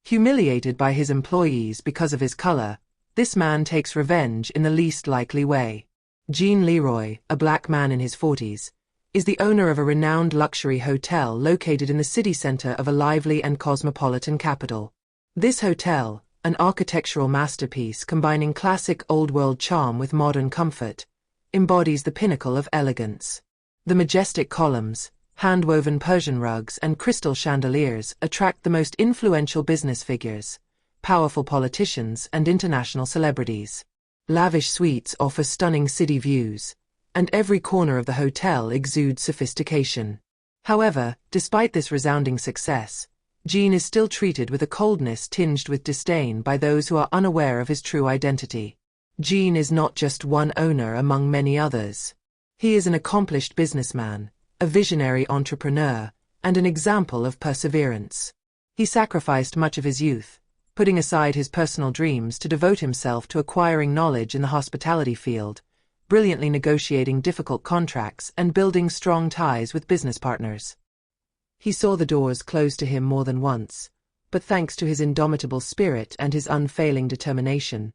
Humiliated by his employees because of his color, this man takes revenge in the least likely way. Gene Leroy, a black man in his 40s, is the owner of a renowned luxury hotel located in the city center of a lively and cosmopolitan capital. This hotel, an architectural masterpiece combining classic old-world charm with modern comfort, embodies the pinnacle of elegance. The majestic columns, hand-woven Persian rugs and crystal chandeliers attract the most influential business figures, powerful politicians and international celebrities. Lavish suites offer stunning city views, and every corner of the hotel exudes sophistication. However, despite this resounding success, Gene is still treated with a coldness tinged with disdain by those who are unaware of his true identity. Gene is not just one owner among many others. He is an accomplished businessman, a visionary entrepreneur, and an example of perseverance. He sacrificed much of his youth, putting aside his personal dreams to devote himself to acquiring knowledge in the hospitality field, brilliantly negotiating difficult contracts and building strong ties with business partners. He saw the doors close to him more than once, but thanks to his indomitable spirit and his unfailing determination,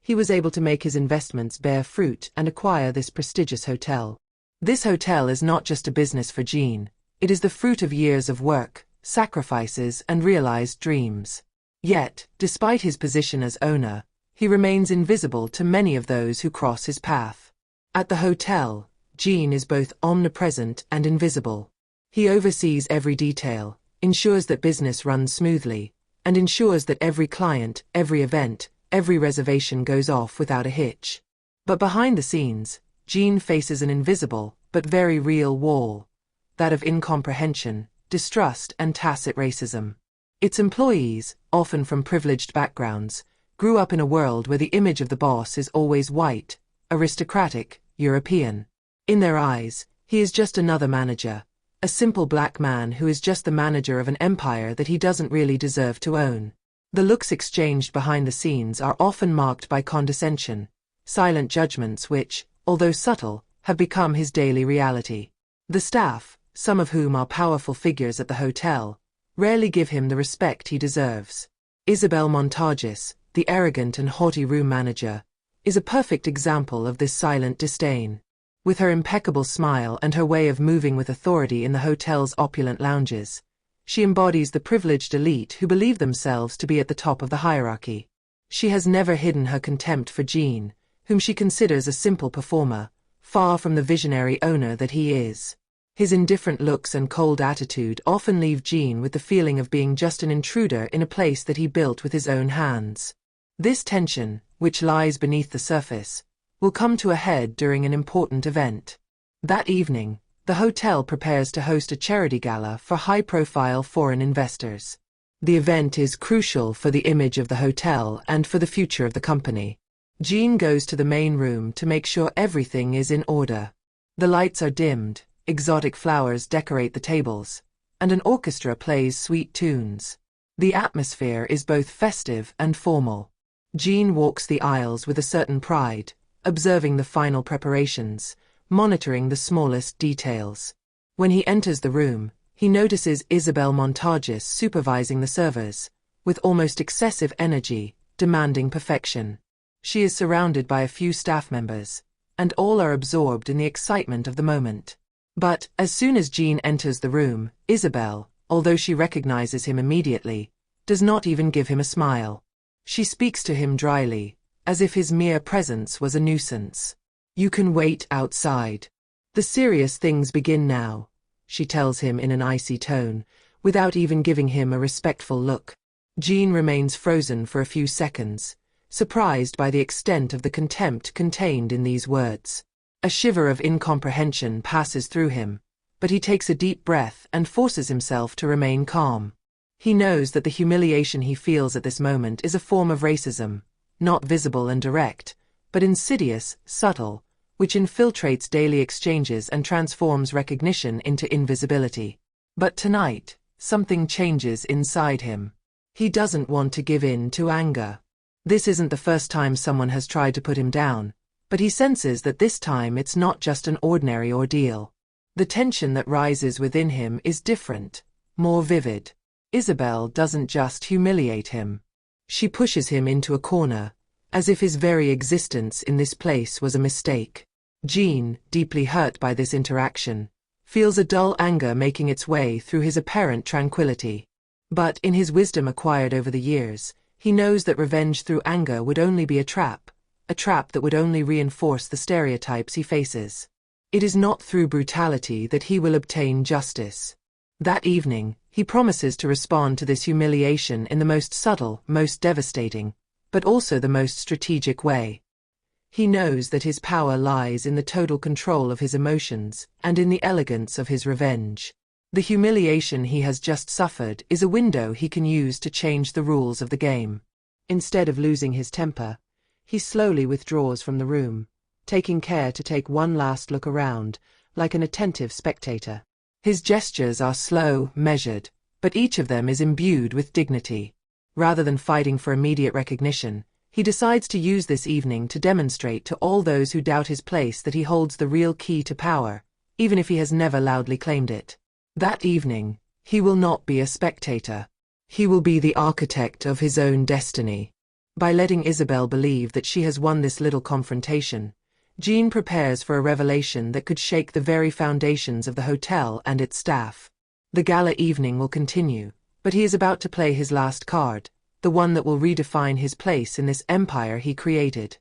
he was able to make his investments bear fruit and acquire this prestigious hotel. This hotel is not just a business for Gene, it is the fruit of years of work, sacrifices, and realized dreams. Yet, despite his position as owner, he remains invisible to many of those who cross his path. At the hotel, Gene is both omnipresent and invisible. He oversees every detail, ensures that business runs smoothly, and ensures that every client, every event, every reservation goes off without a hitch. But behind the scenes, Gene faces an invisible, but very real wall, that of incomprehension, distrust, and tacit racism. Its employees, often from privileged backgrounds, grew up in a world where the image of the boss is always white, aristocratic, European. In their eyes, he is just another manager, a simple black man who is just the manager of an empire that he doesn't really deserve to own. The looks exchanged behind the scenes are often marked by condescension, silent judgments which, although subtle, have become his daily reality. The staff, some of whom are powerful figures at the hotel, rarely give him the respect he deserves. Isabel Montages, the arrogant and haughty room manager, is a perfect example of this silent disdain. With her impeccable smile and her way of moving with authority in the hotel's opulent lounges, she embodies the privileged elite who believe themselves to be at the top of the hierarchy. She has never hidden her contempt for Gene, whom she considers a simple performer, far from the visionary owner that he is. His indifferent looks and cold attitude often leave Gene with the feeling of being just an intruder in a place that he built with his own hands. This tension, which lies beneath the surface, will come to a head during an important event. That evening, the hotel prepares to host a charity gala for high-profile foreign investors. The event is crucial for the image of the hotel and for the future of the company. Gene goes to the main room to make sure everything is in order. The lights are dimmed, exotic flowers decorate the tables, and an orchestra plays sweet tunes. The atmosphere is both festive and formal. Gene walks the aisles with a certain pride, observing the final preparations, monitoring the smallest details. When he enters the room, he notices Isabel Montages supervising the servers, with almost excessive energy, demanding perfection. She is surrounded by a few staff members, and all are absorbed in the excitement of the moment. But, as soon as Gene enters the room, Isabel, although she recognizes him immediately, does not even give him a smile. She speaks to him dryly, as if his mere presence was a nuisance. "You can wait outside. The serious things begin now," she tells him in an icy tone, without even giving him a respectful look. Gene remains frozen for a few seconds, surprised by the extent of the contempt contained in these words. A shiver of incomprehension passes through him, but he takes a deep breath and forces himself to remain calm. He knows that the humiliation he feels at this moment is a form of racism, not visible and direct, but insidious, subtle, which infiltrates daily exchanges and transforms recognition into invisibility. But tonight, something changes inside him. He doesn't want to give in to anger. This isn't the first time someone has tried to put him down, but he senses that this time it's not just an ordinary ordeal. The tension that rises within him is different, more vivid. Isabel doesn't just humiliate him. She pushes him into a corner, as if his very existence in this place was a mistake. Jean, deeply hurt by this interaction, feels a dull anger making its way through his apparent tranquility. But in his wisdom acquired over the years, he knows that revenge through anger would only be a trap that would only reinforce the stereotypes he faces. It is not through brutality that he will obtain justice. That evening, he promises to respond to this humiliation in the most subtle, most devastating, but also the most strategic way. He knows that his power lies in the total control of his emotions and in the elegance of his revenge. The humiliation he has just suffered is a window he can use to change the rules of the game. Instead of losing his temper, he slowly withdraws from the room, taking care to take one last look around, like an attentive spectator. His gestures are slow, measured, but each of them is imbued with dignity. Rather than fighting for immediate recognition, he decides to use this evening to demonstrate to all those who doubt his place that he holds the real key to power, even if he has never loudly claimed it. That evening, he will not be a spectator. He will be the architect of his own destiny. By letting Isabel believe that she has won this little confrontation, Jean prepares for a revelation that could shake the very foundations of the hotel and its staff. The gala evening will continue, but he is about to play his last card, the one that will redefine his place in this empire he created.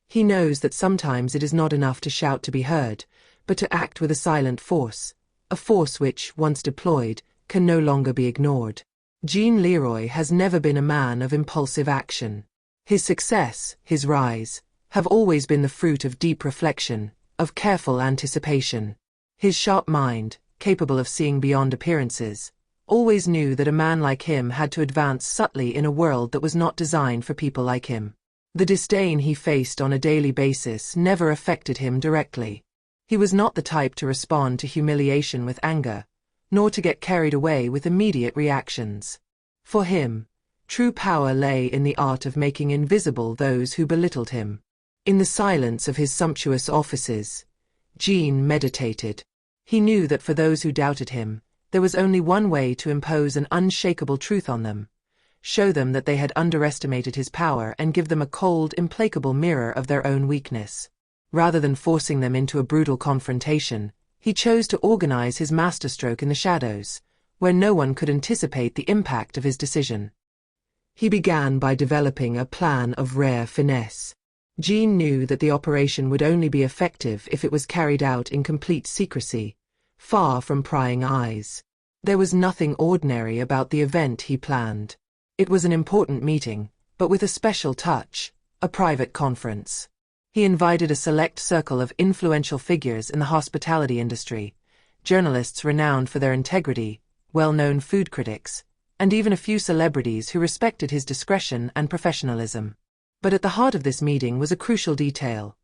He knows that sometimes it is not enough to shout to be heard, but to act with a silent force, a force which, once deployed, can no longer be ignored. Jean Leroy has never been a man of impulsive action. His success, his rise, have always been the fruit of deep reflection, of careful anticipation. His sharp mind, capable of seeing beyond appearances, always knew that a man like him had to advance subtly in a world that was not designed for people like him. The disdain he faced on a daily basis never affected him directly. He was not the type to respond to humiliation with anger, nor to get carried away with immediate reactions. For him, true power lay in the art of making invisible those who belittled him. In the silence of his sumptuous offices, Jean meditated. He knew that for those who doubted him, there was only one way to impose an unshakable truth on them: show them that they had underestimated his power and give them a cold, implacable mirror of their own weakness. Rather than forcing them into a brutal confrontation, he chose to organize his masterstroke in the shadows, where no one could anticipate the impact of his decision. He began by developing a plan of rare finesse. Jean knew that the operation would only be effective if it was carried out in complete secrecy, far from prying eyes. There was nothing ordinary about the event he planned. It was an important meeting, but with a special touch, a private conference. He invited a select circle of influential figures in the hospitality industry, journalists renowned for their integrity, well-known food critics, and even a few celebrities who respected his discretion and professionalism. But at the heart of this meeting was a crucial detail: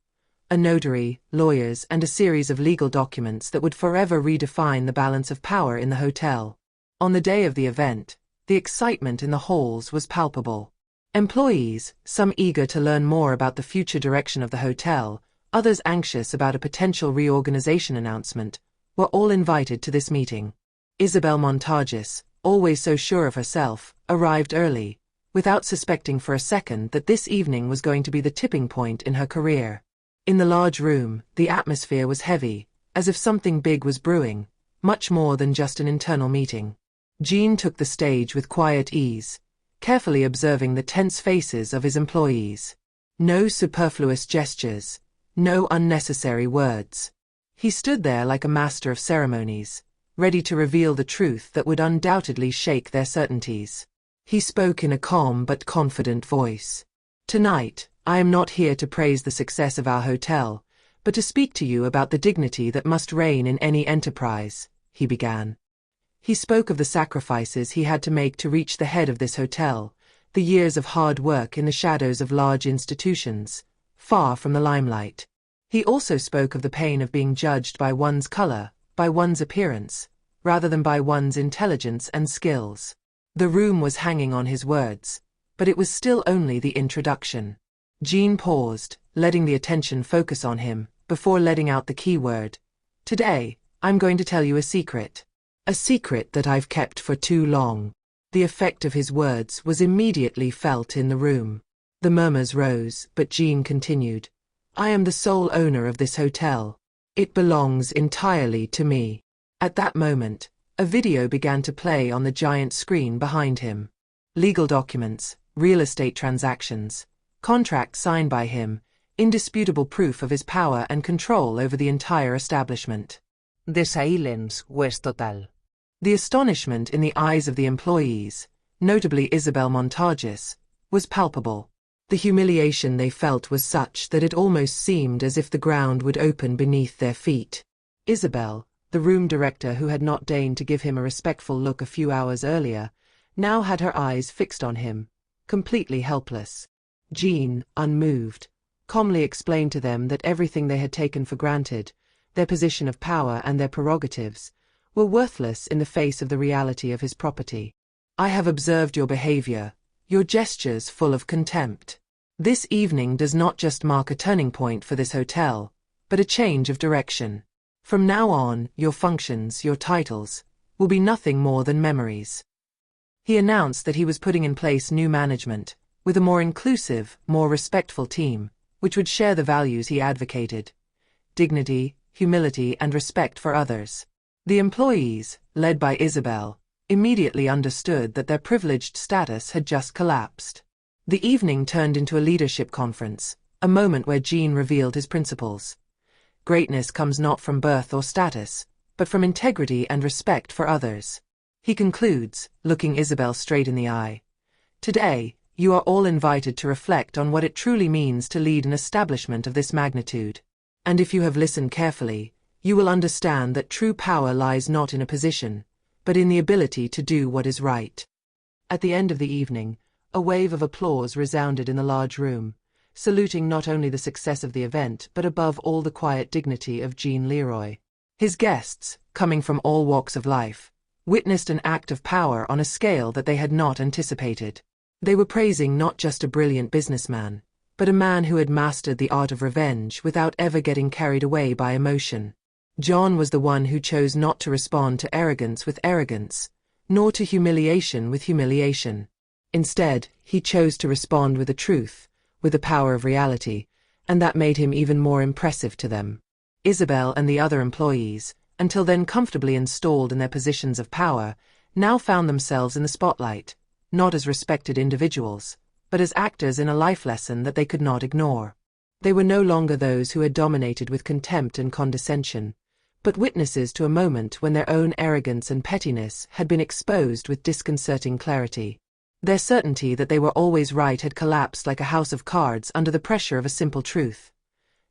a notary, lawyers, and a series of legal documents that would forever redefine the balance of power in the hotel. On the day of the event, the excitement in the halls was palpable. Employees, some eager to learn more about the future direction of the hotel, others anxious about a potential reorganization announcement, were all invited to this meeting. Isabel Montages, always so sure of herself, arrived early, without suspecting for a second that this evening was going to be the tipping point in her career. In the large room, the atmosphere was heavy, as if something big was brewing, much more than just an internal meeting. Jean took the stage with quiet ease, carefully observing the tense faces of his employees. No superfluous gestures, no unnecessary words. He stood there like a master of ceremonies, ready to reveal the truth that would undoubtedly shake their certainties. He spoke in a calm but confident voice. "Tonight, I am not here to praise the success of our hotel, but to speak to you about the dignity that must reign in any enterprise," he began. He spoke of the sacrifices he had to make to reach the head of this hotel, the years of hard work in the shadows of large institutions, far from the limelight. He also spoke of the pain of being judged by one's color, by one's appearance, rather than by one's intelligence and skills. The room was hanging on his words, but it was still only the introduction. Jean paused, letting the attention focus on him, before letting out the key word. "Today, I'm going to tell you a secret. A secret that I've kept for too long." The effect of his words was immediately felt in the room. The murmurs rose, but Jean continued, "I am the sole owner of this hotel. It belongs entirely to me." At that moment, a video began to play on the giant screen behind him. Legal documents, real estate transactions, contracts signed by him, indisputable proof of his power and control over the entire establishment. The silence was total. The astonishment in the eyes of the employees, notably Isabel Montages, was palpable. The humiliation they felt was such that it almost seemed as if the ground would open beneath their feet. Isabel, the room director who had not deigned to give him a respectful look a few hours earlier, now had her eyes fixed on him, completely helpless. Jean, unmoved, calmly explained to them that everything they had taken for granted, their position of power and their prerogatives, were worthless in the face of the reality of his property. "I have observed your behavior, your gestures full of contempt. This evening does not just mark a turning point for this hotel, but a change of direction. From now on, your functions, your titles, will be nothing more than memories." He announced that he was putting in place new management, with a more inclusive, more respectful team, which would share the values he advocated: dignity, humility, and respect for others. The employees, led by Isabel, immediately understood that their privileged status had just collapsed. The evening turned into a leadership conference, a moment where Jean revealed his principles. Greatness comes not from birth or status, but from integrity and respect for others. He concludes, looking Isabel straight in the eye, "Today, you are all invited to reflect on what it truly means to lead an establishment of this magnitude. And if you have listened carefully, you will understand that true power lies not in a position, but in the ability to do what is right." At the end of the evening, a wave of applause resounded in the large room, saluting not only the success of the event but above all the quiet dignity of Jean Leroy. His guests, coming from all walks of life, witnessed an act of power on a scale that they had not anticipated. They were praising not just a brilliant businessman, but a man who had mastered the art of revenge without ever getting carried away by emotion. John was the one who chose not to respond to arrogance with arrogance, nor to humiliation with humiliation. Instead, he chose to respond with the truth, with the power of reality, and that made him even more impressive to them. Isabel and the other employees, until then comfortably installed in their positions of power, now found themselves in the spotlight, not as respected individuals, but as actors in a life lesson that they could not ignore. They were no longer those who had dominated with contempt and condescension, but witnesses to a moment when their own arrogance and pettiness had been exposed with disconcerting clarity. Their certainty that they were always right had collapsed like a house of cards under the pressure of a simple truth.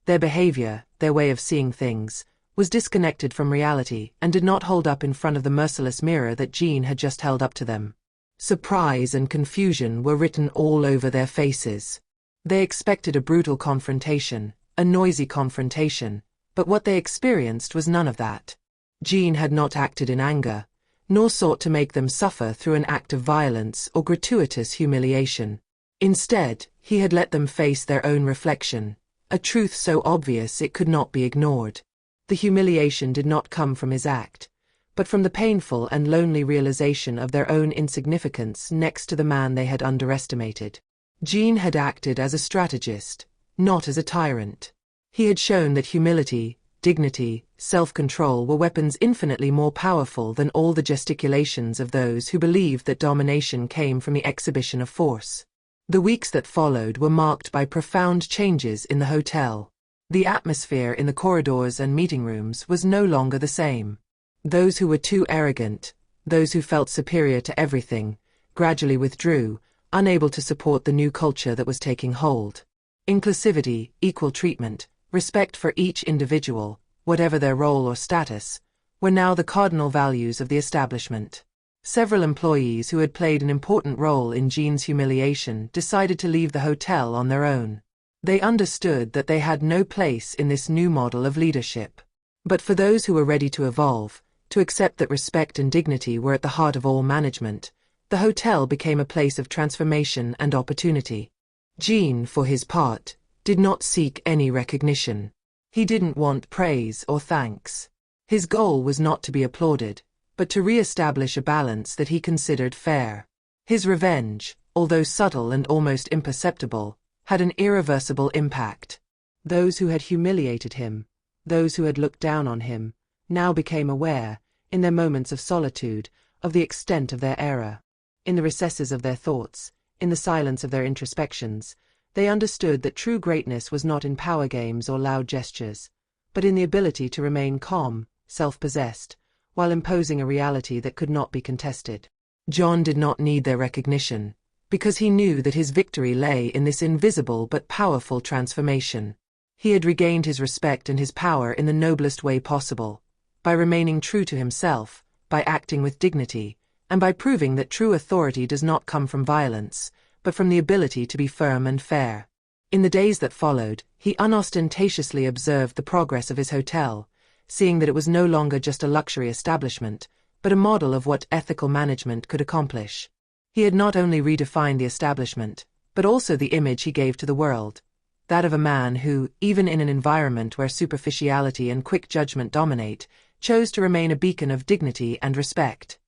Their behavior, their way of seeing things, was disconnected from reality and did not hold up in front of the merciless mirror that Jean had just held up to them. Surprise and confusion were written all over their faces. They expected a brutal confrontation, a noisy confrontation, but what they experienced was none of that. Jean had not acted in anger, nor sought to make them suffer through an act of violence or gratuitous humiliation. Instead, he had let them face their own reflection, a truth so obvious it could not be ignored. The humiliation did not come from his act, but from the painful and lonely realization of their own insignificance next to the man they had underestimated. Jean had acted as a strategist, not as a tyrant. He had shown that humility, dignity, self-control were weapons infinitely more powerful than all the gesticulations of those who believed that domination came from the exhibition of force. The weeks that followed were marked by profound changes in the hotel. The atmosphere in the corridors and meeting rooms was no longer the same. Those who were too arrogant, those who felt superior to everything, gradually withdrew, unable to support the new culture that was taking hold. Inclusivity, equal treatment, respect for each individual, whatever their role or status, were now the cardinal values of the establishment. Several employees who had played an important role in Jean's humiliation decided to leave the hotel on their own. They understood that they had no place in this new model of leadership. But for those who were ready to evolve, to accept that respect and dignity were at the heart of all management, the hotel became a place of transformation and opportunity. Jean, for his part, did not seek any recognition. He didn't want praise or thanks. His goal was not to be applauded, but to re-establish a balance that he considered fair. His revenge, although subtle and almost imperceptible, had an irreversible impact. Those who had humiliated him, those who had looked down on him, now became aware, in their moments of solitude, of the extent of their error. In the recesses of their thoughts, in the silence of their introspections, they understood that true greatness was not in power games or loud gestures, but in the ability to remain calm, self-possessed, while imposing a reality that could not be contested. John did not need their recognition, because he knew that his victory lay in this invisible but powerful transformation. He had regained his respect and his power in the noblest way possible, by remaining true to himself, by acting with dignity, and by proving that true authority does not come from violence, but from the ability to be firm and fair. In the days that followed, he unostentatiously observed the progress of his hotel, seeing that it was no longer just a luxury establishment, but a model of what ethical management could accomplish. He had not only redefined the establishment, but also the image he gave to the world, that of a man who, even in an environment where superficiality and quick judgment dominate, chose to remain a beacon of dignity and respect.